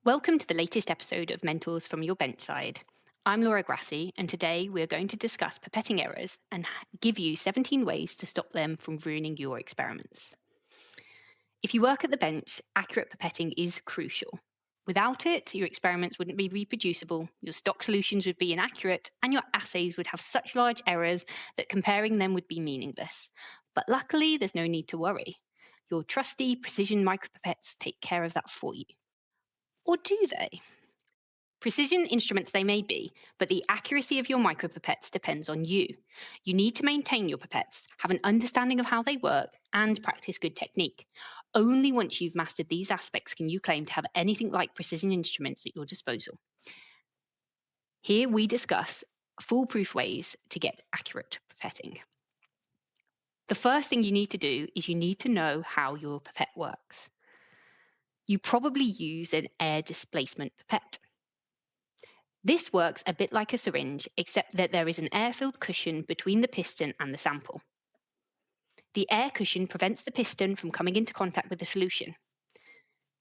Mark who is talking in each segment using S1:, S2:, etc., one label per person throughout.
S1: Welcome to the latest episode of Mentors from your Benchside. I'm Laura Grassi, and today we're going to discuss pipetting errors and give you 17 ways to stop them from ruining your experiments. If you work at the bench, accurate pipetting is crucial. Without it, your experiments wouldn't be reproducible, your stock solutions would be inaccurate, and your assays would have such large errors that comparing them would be meaningless. But luckily, there's no need to worry. Your trusty precision micropipettes take care of that for you. Or do they? Precision instruments they may be, but the accuracy of your micropipettes depends on you. You need to maintain your pipettes, have an understanding of how they work, and practice good technique. Only once you've mastered these aspects can you claim to have anything like precision instruments at your disposal. Here we discuss foolproof ways to get accurate pipetting. The first thing you need to do is you need to know how your pipette works. You probably use an air displacement pipette. This works a bit like a syringe, except that there is an air-filled cushion between the piston and the sample. The air cushion prevents the piston from coming into contact with the solution.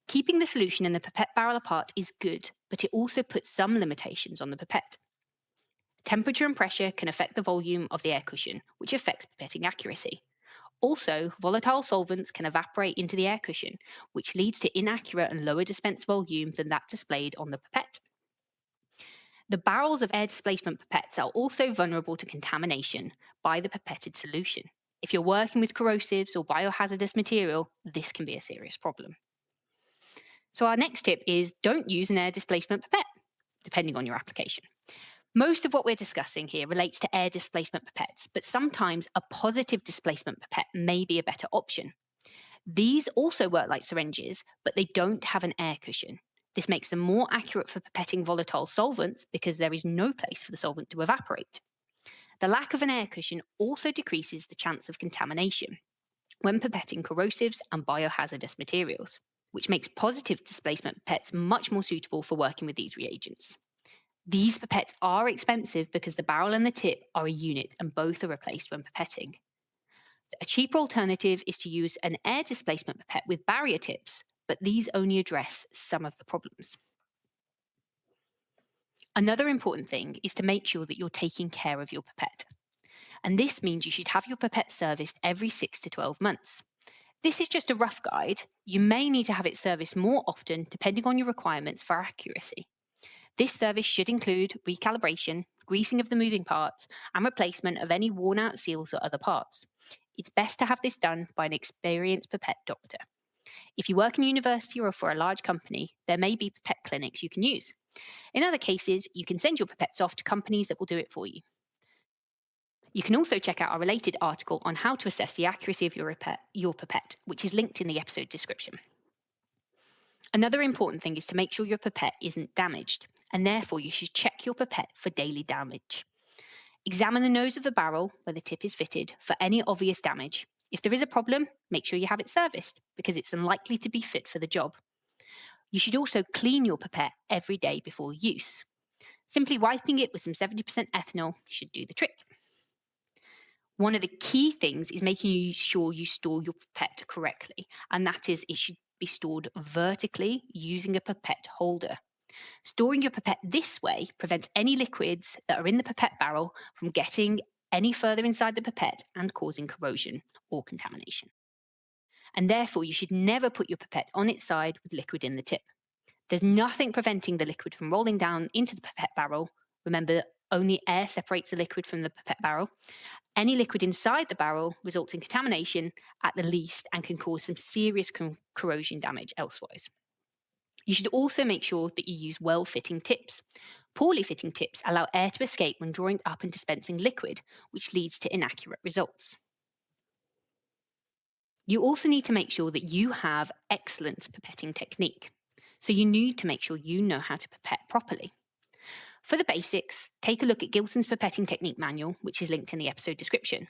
S1: Keeping the solution and the pipette barrel apart is good, but it also puts some limitations on the pipette. Temperature and pressure can affect the volume of the air cushion, which affects pipetting accuracy. Also, volatile solvents can evaporate into the air cushion, which leads to inaccurate and lower dispense volume than that displayed on the pipette. The barrels of air displacement pipettes are also vulnerable to contamination by the pipetted solution. If you're working with corrosives or biohazardous material, this can be a serious problem. So our next tip is don't use an air displacement pipette, depending on your application. Most of what we're discussing here relates to air displacement pipettes, but sometimes a positive displacement pipette may be a better option. These also work like syringes, but they don't have an air cushion. This makes them more accurate for pipetting volatile solvents because there is no place for the solvent to evaporate. The lack of an air cushion also decreases the chance of contamination when pipetting corrosives and biohazardous materials, which makes positive displacement pipettes much more suitable for working with these reagents. These pipettes are expensive because the barrel and the tip are a unit and both are replaced when pipetting. A cheaper alternative is to use an air displacement pipette with barrier tips, but these only address some of the problems. Another important thing is to make sure that you're taking care of your pipette. And this means you should have your pipette serviced every 6 to 12 months. This is just a rough guide. You may need to have it serviced more often depending on your requirements for accuracy. This service should include recalibration, greasing of the moving parts, and replacement of any worn out seals or other parts. It's best to have this done by an experienced pipette doctor. If you work in university or for a large company, there may be pipette clinics you can use. In other cases, you can send your pipettes off to companies that will do it for you. You can also check out our related article on how to assess the accuracy of your pipette, which is linked in the episode description. Another important thing is to make sure your pipette isn't damaged, and therefore you should check your pipette for daily damage. Examine the nose of the barrel where the tip is fitted for any obvious damage. If there is a problem, make sure you have it serviced because it's unlikely to be fit for the job. You should also clean your pipette every day before use. Simply wiping it with some 70% ethanol should do the trick. One of the key things is making sure you store your pipette correctly, and that is it should be stored vertically using a pipette holder. Storing your pipette this way prevents any liquids that are in the pipette barrel from getting any further inside the pipette and causing corrosion or contamination. And therefore, you should never put your pipette on its side with liquid in the tip. There's nothing preventing the liquid from rolling down into the pipette barrel. Remember, only air separates the liquid from the pipette barrel. Any liquid inside the barrel results in contamination at the least and can cause some serious corrosion damage elsewise. You should also make sure that you use well-fitting tips. Poorly fitting tips allow air to escape when drawing up and dispensing liquid, which leads to inaccurate results. You also need to make sure that you have excellent pipetting technique. So you need to make sure you know how to pipette properly. For the basics, take a look at Gilson's Pipetting Technique Manual, which is linked in the episode description.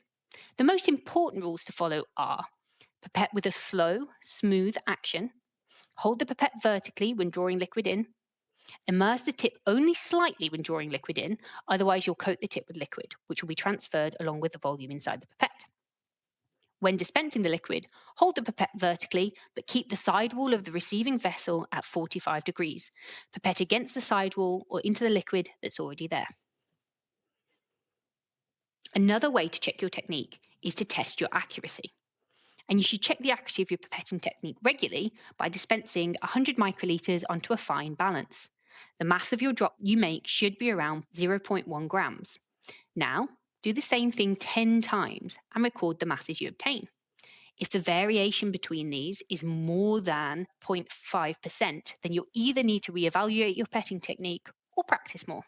S1: The most important rules to follow are pipette with a slow, smooth action, hold the pipette vertically when drawing liquid in, immerse the tip only slightly when drawing liquid in, otherwise you'll coat the tip with liquid, which will be transferred along with the volume inside the pipette. When dispensing the liquid, hold the pipette vertically, but keep the sidewall of the receiving vessel at 45 degrees. Pipette against the sidewall or into the liquid that's already there. Another way to check your technique is to test your accuracy. And you should check the accuracy of your pipetting technique regularly by dispensing 100 microliters onto a fine balance. The mass of your drop you make should be around 0.1 grams. Now, do the same thing 10 times and record the masses you obtain. If the variation between these is more than 0.5%, then you'll either need to reevaluate your pipetting technique or practice more.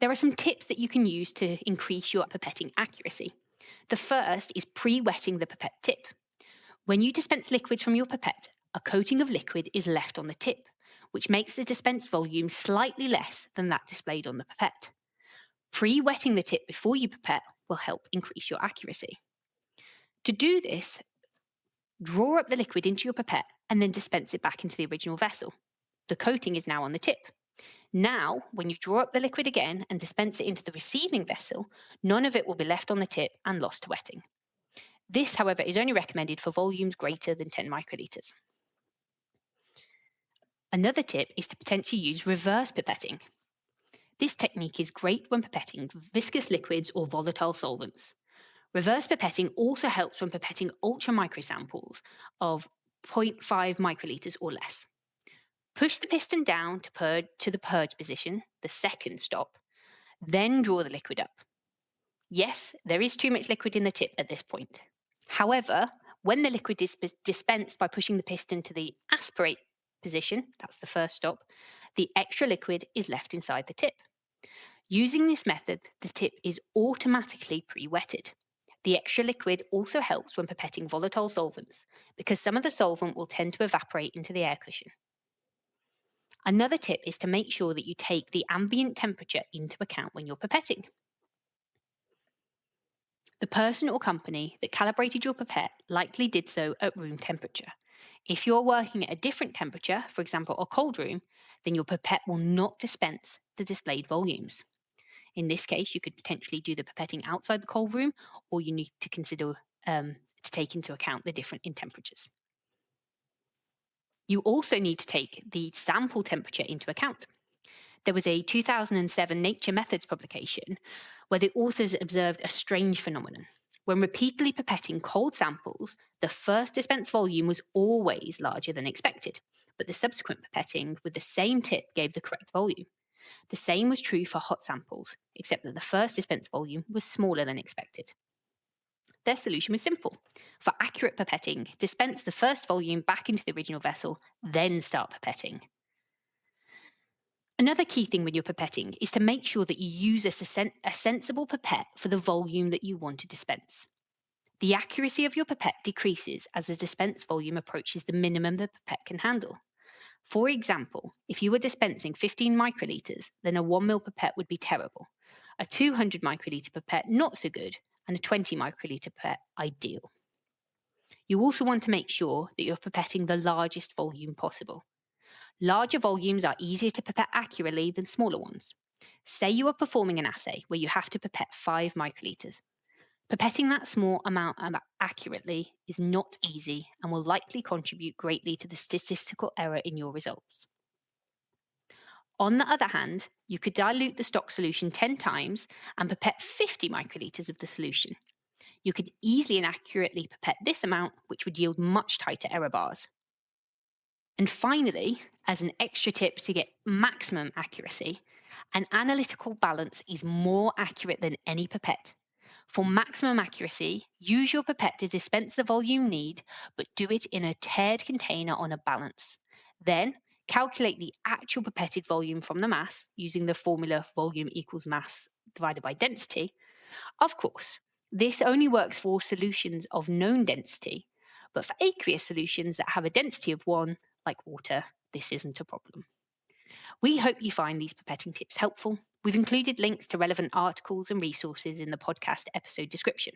S1: There are some tips that you can use to increase your pipetting accuracy. The first is pre-wetting the pipette tip. When you dispense liquids from your pipette, a coating of liquid is left on the tip, which makes the dispensed volume slightly less than that displayed on the pipette. Pre-wetting the tip before you pipette will help increase your accuracy. To do this, draw up the liquid into your pipette and then dispense it back into the original vessel. The coating is now on the tip. Now, when you draw up the liquid again and dispense it into the receiving vessel, none of it will be left on the tip and lost to wetting. This, however, is only recommended for volumes greater than 10 microliters. Another tip is to potentially use reverse pipetting. This technique is great when pipetting viscous liquids or volatile solvents. Reverse pipetting also helps when pipetting ultra micro samples of 0.5 microliters or less. Push the piston down to the purge position, the second stop, then draw the liquid up. Yes, there is too much liquid in the tip at this point. However, when the liquid is dispensed by pushing the piston to the aspirate position, that's the first stop, the extra liquid is left inside the tip. Using this method, the tip is automatically pre-wetted. The extra liquid also helps when pipetting volatile solvents because some of the solvent will tend to evaporate into the air cushion. Another tip is to make sure that you take the ambient temperature into account when you're pipetting. The person or company that calibrated your pipette likely did so at room temperature. If you're working at a different temperature, for example, a cold room, then your pipette will not dispense the displayed volumes. In this case, you could potentially do the pipetting outside the cold room, or you need to consider to take into account the difference in temperatures. You also need to take the sample temperature into account. There was a 2007 Nature Methods publication where the authors observed a strange phenomenon. When repeatedly pipetting cold samples, the first dispensed volume was always larger than expected, but the subsequent pipetting with the same tip gave the correct volume. The same was true for hot samples, except that the first dispensed volume was smaller than expected. Their solution was simple. For accurate pipetting, dispense the first volume back into the original vessel, then start pipetting. Another key thing when you're pipetting is to make sure that you use a sensible pipette for the volume that you want to dispense. The accuracy of your pipette decreases as the dispensed volume approaches the minimum the pipette can handle. For example, if you were dispensing 15 microliters, then a 1 ml pipette would be terrible. A 200 microliter pipette, not so good, and a 20 microliter pipette, ideal. You also want to make sure that you're pipetting the largest volume possible. Larger volumes are easier to pipette accurately than smaller ones. Say you are performing an assay where you have to pipette 5 microliters. Pipetting that small amount accurately is not easy and will likely contribute greatly to the statistical error in your results. On the other hand, you could dilute the stock solution 10 times and pipette 50 microliters of the solution. You could easily and accurately pipette this amount, which would yield much tighter error bars. And finally, as an extra tip to get maximum accuracy, an analytical balance is more accurate than any pipette. For maximum accuracy, use your pipette to dispense the volume you need, but do it in a tared container on a balance. Then, calculate the actual pipetted volume from the mass using the formula volume equals mass divided by density. Of course, this only works for solutions of known density, but for aqueous solutions that have a density of 1, like water, this isn't a problem. We hope you find these pipetting tips helpful. We've included links to relevant articles and resources in the podcast episode description.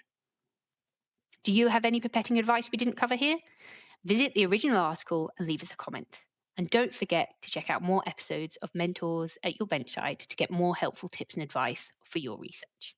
S1: Do you have any pipetting advice we didn't cover here? Visit the original article and leave us a comment. And don't forget to check out more episodes of Mentors at Your Benchside to get more helpful tips and advice for your research.